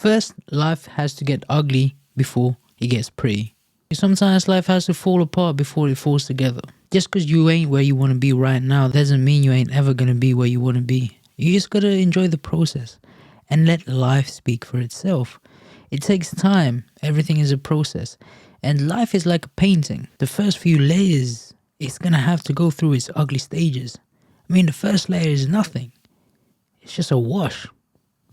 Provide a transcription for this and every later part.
First, life has to get ugly before it gets pretty. Sometimes life has to fall apart before it falls together. Just because you ain't where you want to be right now doesn't mean you ain't ever going to be where you want to be. You just got to enjoy the process and let life speak for itself. It takes time. Everything is a process. And life is like a painting. The first few layers, it's going to have to go through its ugly stages. I mean, the first layer is nothing. It's just a wash.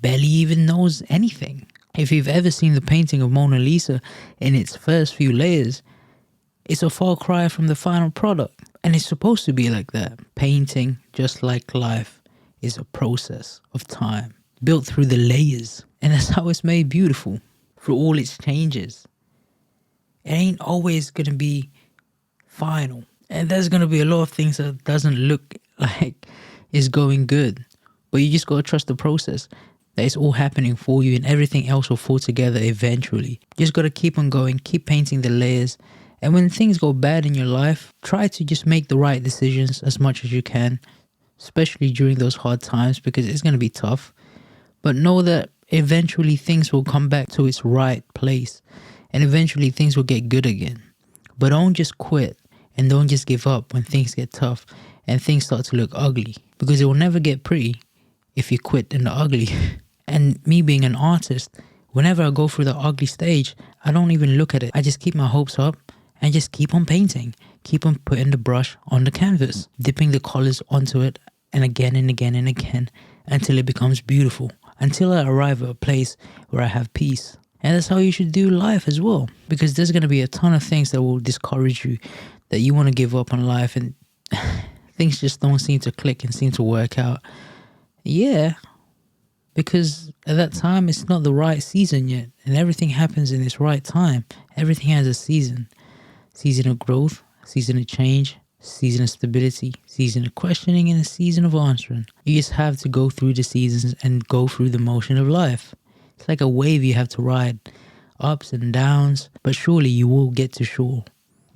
Barely even knows anything. If you've ever seen the painting of Mona Lisa in its first few layers, it's a far cry from the final product. And it's supposed to be like that. Painting, just like life, is a process of time, built through the layers. And that's how it's made beautiful, through all its changes. It ain't always going to be final. And there's going to be a lot of things that doesn't look like it's going good. But you just got to trust the process. That it's all happening for you and everything else will fall together eventually. You just got to keep on going, keep painting the layers. And when things go bad in your life, try to just make the right decisions as much as you can. Especially during those hard times, because it's going to be tough. But know that eventually things will come back to its right place. And eventually things will get good again. But don't just quit and don't just give up when things get tough and things start to look ugly. Because it will never get pretty if you quit in the ugly. And me being an artist, whenever I go through the ugly stage, I don't even look at it. I just keep my hopes up and just keep on painting. Keep on putting the brush on the canvas, dipping the colors onto it and again and again and again until it becomes beautiful. Until I arrive at a place where I have peace. And that's how you should do life as well. Because there's going to be a ton of things that will discourage you, that you want to give up on life and things just don't seem to click and seem to work out. Yeah, because at that time it's not the right season yet, and everything happens in its right time. Everything has a season. Season of growth, season of change, season of stability, season of questioning, and a season of answering. You just have to go through the seasons and go through the motion of life. It's like a wave you have to ride, ups and downs, but surely you will get to shore.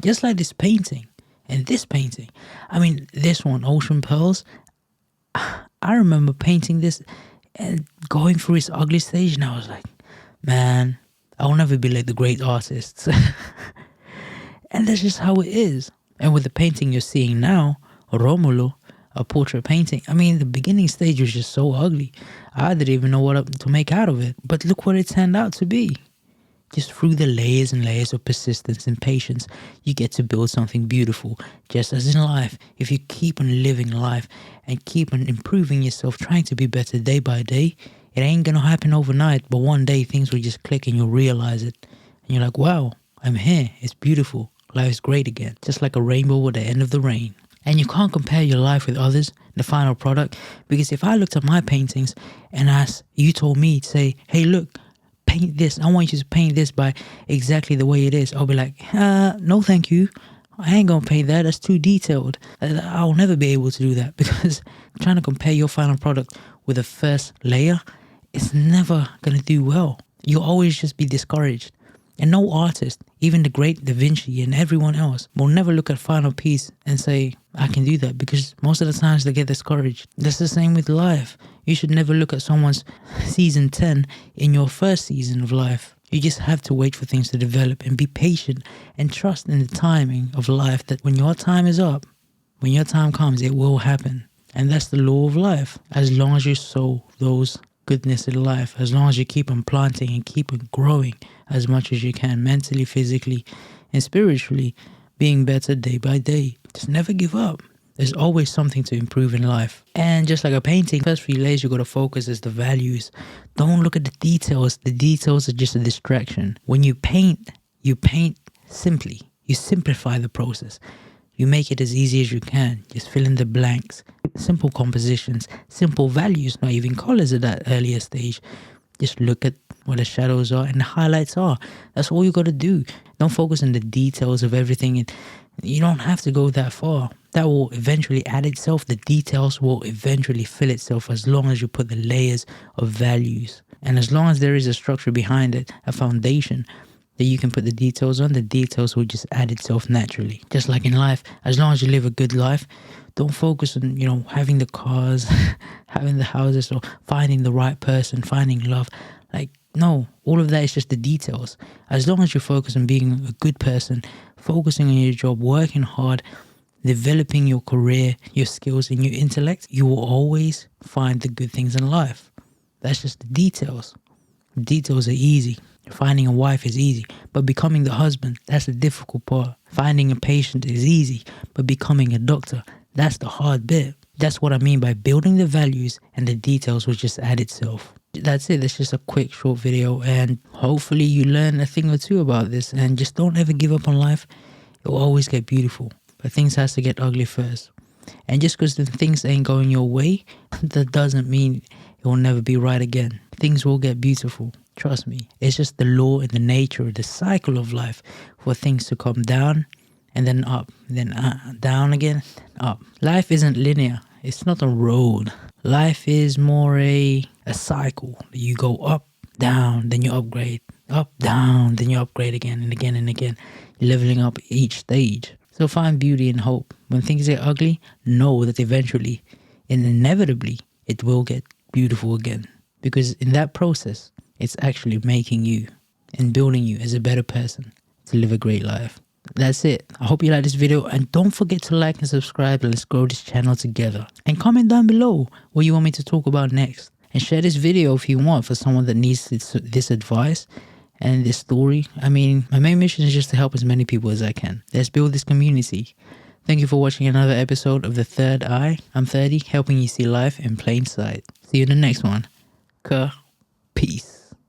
Just like this painting, and this painting. I mean, this one, Ocean Pearls, I remember painting this and going through its ugly stage, and I was like, man, I'll never be like the great artists. And that's just how it is. And with the painting you're seeing now, Romulo, a portrait painting, I mean, the beginning stage was just so ugly. I didn't even know what to make out of it. But look what it turned out to be. Just through the layers and layers of persistence and patience, you get to build something beautiful. Just as in life, if you keep on living life and keep on improving yourself, trying to be better day by day, it ain't gonna happen overnight, but one day things will just click and you'll realize it. And you're like, wow, I'm here. It's beautiful. Life is great again. Just like a rainbow at the end of the rain. And you can't compare your life with others, the final product, because if I looked at my paintings and you told me to say, hey, look, paint this. I want you to paint this by exactly the way it is. I'll be like, no, thank you. I ain't gonna paint that. That's too detailed. I'll never be able to do that because trying to compare your final product with the first layer, it's never gonna do well. You'll always just be discouraged. And no artist, even the great Da Vinci and everyone else, will never look at final piece and say, I can do that, because most of the times they get discouraged. That's the same with life. You should never look at someone's season 10 in your first season of life. You just have to wait for things to develop and be patient and trust in the timing of life, that when your time is up, when your time comes, it will happen. And that's the law of life. As long as you sow those goodness in life, as long as you keep on planting and keep on growing as much as you can, mentally, physically, and spiritually, being better day by day. Just never give up. There's always something to improve in life. And just like a painting, first few layers you got to focus is the values. Don't look at the details. The details are just a distraction. When you paint simply. You simplify the process. You make it as easy as you can. Just fill in the blanks. Simple compositions, simple values, not even colors at that earlier stage. Just look at what the shadows are and the highlights are. That's all you got to do. Don't focus on the details of everything. You don't have to go that far. That will eventually add itself. The details will eventually fill itself as long as you put the layers of values. And as long as there is a structure behind it, a foundation that you can put the details on, the details will just add itself naturally. Just like in life, as long as you live a good life, don't focus on, having the cars, having the houses, or finding the right person, finding love. Like, No, all of that is just the details. As long as you focus on being a good person, focusing on your job, working hard, developing your career, your skills, and your intellect, you will always find the good things in life. That's just the details. The details are easy. Finding a wife is easy, but becoming the husband, that's the difficult part. Finding a patient is easy, but becoming a doctor, that's the hard bit. That's what I mean by building the values, and the details will just add itself. That's it. That's just a quick short video, and hopefully you learn a thing or two about this. And just don't ever give up on life. It will always get beautiful, but things has to get ugly first. And just because the things ain't going your way, that doesn't mean it will never be right again. Things will get beautiful. Trust me. It's just the law and the nature, the cycle of life, for things to come down and then up, then down again, up. Life isn't linear. It's not a road. Life is more a cycle. You go up, down, then you upgrade. Up, down, then you upgrade again and again and again. Leveling up each stage. So find beauty and hope. When things get ugly, know that eventually and inevitably it will get beautiful again. Because in that process, it's actually making you and building you as a better person to live a great life. That's it. I hope you like this video, and don't forget to like and subscribe. Let's grow this channel together. And comment down below what you want me to talk about next. And share this video if you want for someone that needs this advice and this story. I mean, my main mission is just to help as many people as I can. Let's build this community. Thank you for watching another episode of The Third Eye. I'm Thirdy, helping you see life in plain sight. See you in the next one. Peace.